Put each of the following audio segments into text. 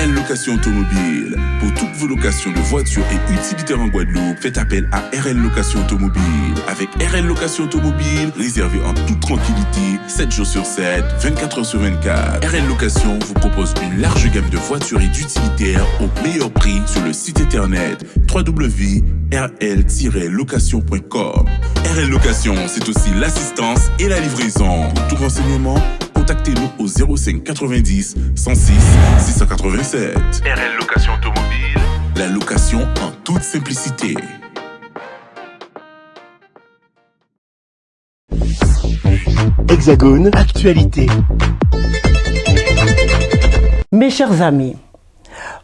RL Location Automobile. Pour toutes vos locations de voitures et utilitaires en Guadeloupe, faites appel à RL Location Automobile. Avec RL Location Automobile, réservez en toute tranquillité, 7 jours sur 7, 24 heures sur 24. RL Location vous propose une large gamme de voitures et d'utilitaires au meilleur prix sur le site internet www.rl-location.com. RL Location, c'est aussi l'assistance et la livraison. Pour tout renseignement, contactez-nous au 05 90 106 687. RL Location Automobile, la location en toute simplicité. Hexagone, actualité. Mes chers amis,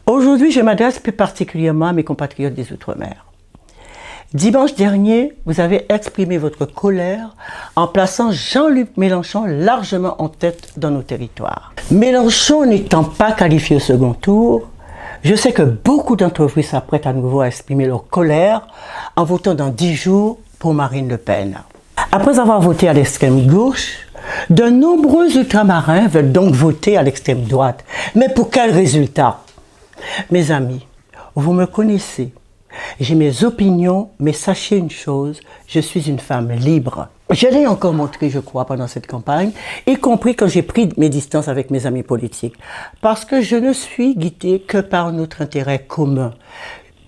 aujourd'hui je m'adresse plus particulièrement à mes compatriotes des Outre-mer. Dimanche dernier, vous avez exprimé votre colère en plaçant Jean-Luc Mélenchon largement en tête dans nos territoires. Mélenchon n'étant pas qualifié au second tour, je sais que beaucoup d'entre vous s'apprêtent à nouveau à exprimer leur colère en votant dans 10 jours pour Marine Le Pen. Après avoir voté à l'extrême gauche, de nombreux ultramarins veulent donc voter à l'extrême droite. Mais pour quel résultat? Mes amis, vous me connaissez. J'ai mes opinions, mais sachez une chose, je suis une femme libre. Je l'ai encore montré, je crois, pendant cette campagne, y compris quand j'ai pris mes distances avec mes amis politiques. Parce que je ne suis guidée que par notre intérêt commun.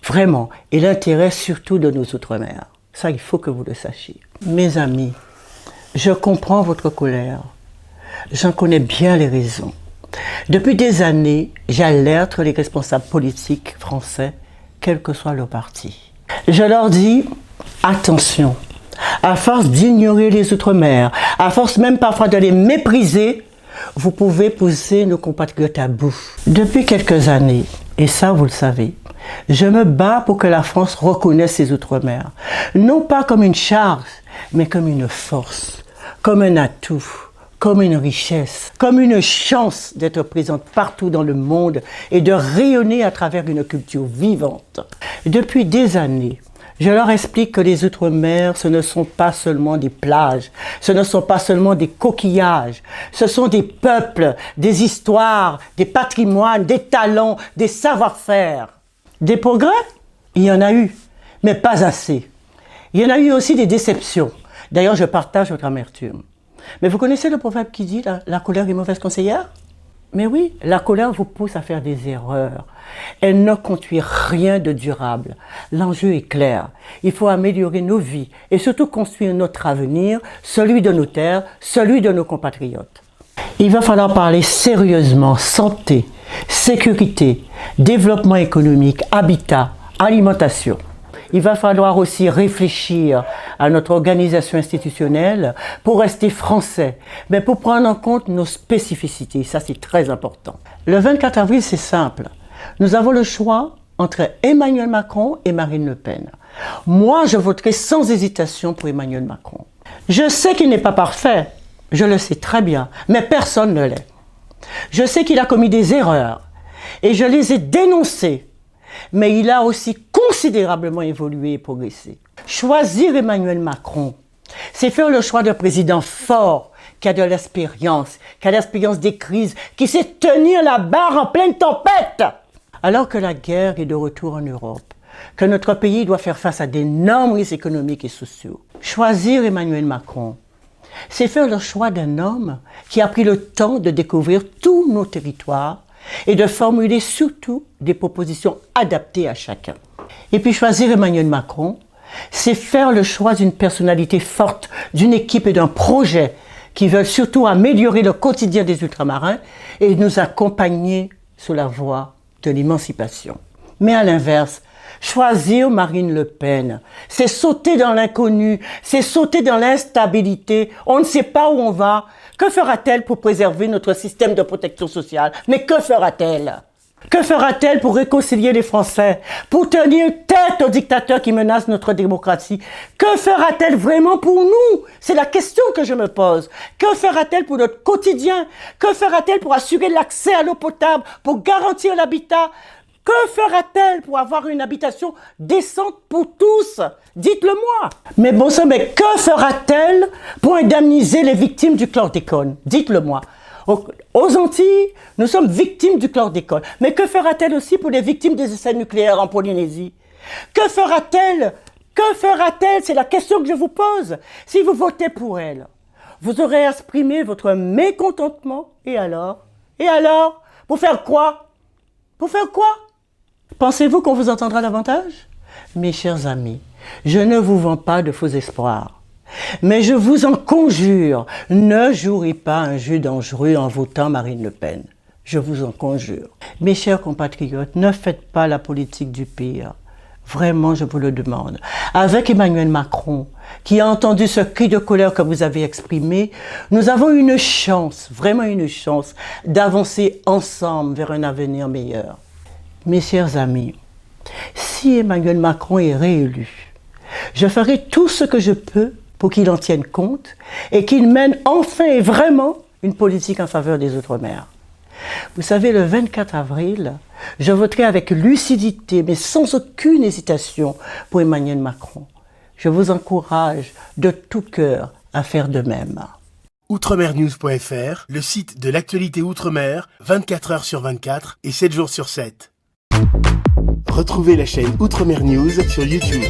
Vraiment. Et l'intérêt surtout de nos Outre-mer. Ça, il faut que vous le sachiez. Mes amis, je comprends votre colère. J'en connais bien les raisons. Depuis des années, j'alerte les responsables politiques français, quel que soit leur parti. Je leur dis, attention, à force d'ignorer les Outre-mer, à force même parfois de les mépriser, vous pouvez pousser nos compatriotes à bout. Depuis quelques années, et ça vous le savez, je me bats pour que la France reconnaisse ses Outre-mer, non pas comme une charge, mais comme une force, comme un atout, comme une richesse, comme une chance d'être présente partout dans le monde et de rayonner à travers une culture vivante. Depuis des années, je leur explique que les Outre-mer, ce ne sont pas seulement des plages, ce ne sont pas seulement des coquillages, ce sont des peuples, des histoires, des patrimoines, des talents, des savoir-faire. Des progrès? Il y en a eu, mais pas assez. Il y en a eu aussi des déceptions. D'ailleurs, je partage votre amertume. Mais vous connaissez le proverbe qui dit « la colère est mauvaise conseillère » ? Mais oui, la colère vous pousse à faire des erreurs. Elle ne conduit rien de durable. L'enjeu est clair. Il faut améliorer nos vies et surtout construire notre avenir, celui de nos terres, celui de nos compatriotes. Il va falloir parler sérieusement santé, sécurité, développement économique, habitat, alimentation. Il va falloir aussi réfléchir à notre organisation institutionnelle pour rester français, mais pour prendre en compte nos spécificités. Ça, c'est très important. Le 24 avril, c'est simple. Nous avons le choix entre Emmanuel Macron et Marine Le Pen. Moi, je voterai sans hésitation pour Emmanuel Macron. Je sais qu'il n'est pas parfait, je le sais très bien, mais personne ne l'est. Je sais qu'il a commis des erreurs et je les ai dénoncées. Mais il a aussi considérablement évolué et progressé. Choisir Emmanuel Macron, c'est faire le choix d'un président fort, qui a de l'expérience, qui a l'expérience des crises, qui sait tenir la barre en pleine tempête. Alors que la guerre est de retour en Europe, que notre pays doit faire face à d'énormes risques économiques et sociaux. Choisir Emmanuel Macron, c'est faire le choix d'un homme qui a pris le temps de découvrir tous nos territoires et de formuler surtout des propositions adaptées à chacun. Et puis choisir Emmanuel Macron, c'est faire le choix d'une personnalité forte, d'une équipe et d'un projet qui veulent surtout améliorer le quotidien des ultramarins et nous accompagner sur la voie de l'émancipation. Mais à l'inverse, choisir Marine Le Pen, c'est sauter dans l'inconnu, c'est sauter dans l'instabilité, on ne sait pas où on va. Que fera-t-elle pour préserver notre système de protection sociale? Mais que fera-t-elle? Que fera-t-elle pour réconcilier les Français? Pour tenir tête aux dictateurs qui menacent notre démocratie? Que fera-t-elle vraiment pour nous? C'est la question que je me pose. Que fera-t-elle pour notre quotidien? Que fera-t-elle pour assurer l'accès à l'eau potable? Pour garantir l'habitat? Que fera-t-elle pour avoir une habitation décente pour tous? Dites-le-moi. Mais bon sang, mais que fera-t-elle pour indemniser les victimes du chlordécone? Dites-le-moi. Aux Antilles, nous sommes victimes du chlordécone. Mais que fera-t-elle aussi pour les victimes des essais nucléaires en Polynésie? Que fera-t-elle? Que fera-t-elle? C'est la question que je vous pose. Si vous votez pour elle, vous aurez exprimé votre mécontentement. Et alors? Et alors? Pour faire quoi? Pour faire quoi? Pensez-vous qu'on vous entendra davantage? Mes chers amis, je ne vous vends pas de faux espoirs. Mais je vous en conjure, ne jouez pas un jeu dangereux en votant Marine Le Pen. Je vous en conjure. Mes chers compatriotes, ne faites pas la politique du pire. Vraiment, je vous le demande. Avec Emmanuel Macron, qui a entendu ce cri de colère que vous avez exprimé, nous avons une chance, vraiment une chance, d'avancer ensemble vers un avenir meilleur. Mes chers amis, si Emmanuel Macron est réélu, je ferai tout ce que je peux pour qu'il en tienne compte et qu'il mène enfin et vraiment une politique en faveur des Outre-mer. Vous savez, le 24 avril, je voterai avec lucidité, mais sans aucune hésitation, pour Emmanuel Macron. Je vous encourage de tout cœur à faire de même. Outremernews.fr, le site de l'actualité Outre-mer, 24 heures sur 24 et 7 jours sur 7. Retrouvez la chaîne Outremer News sur YouTube.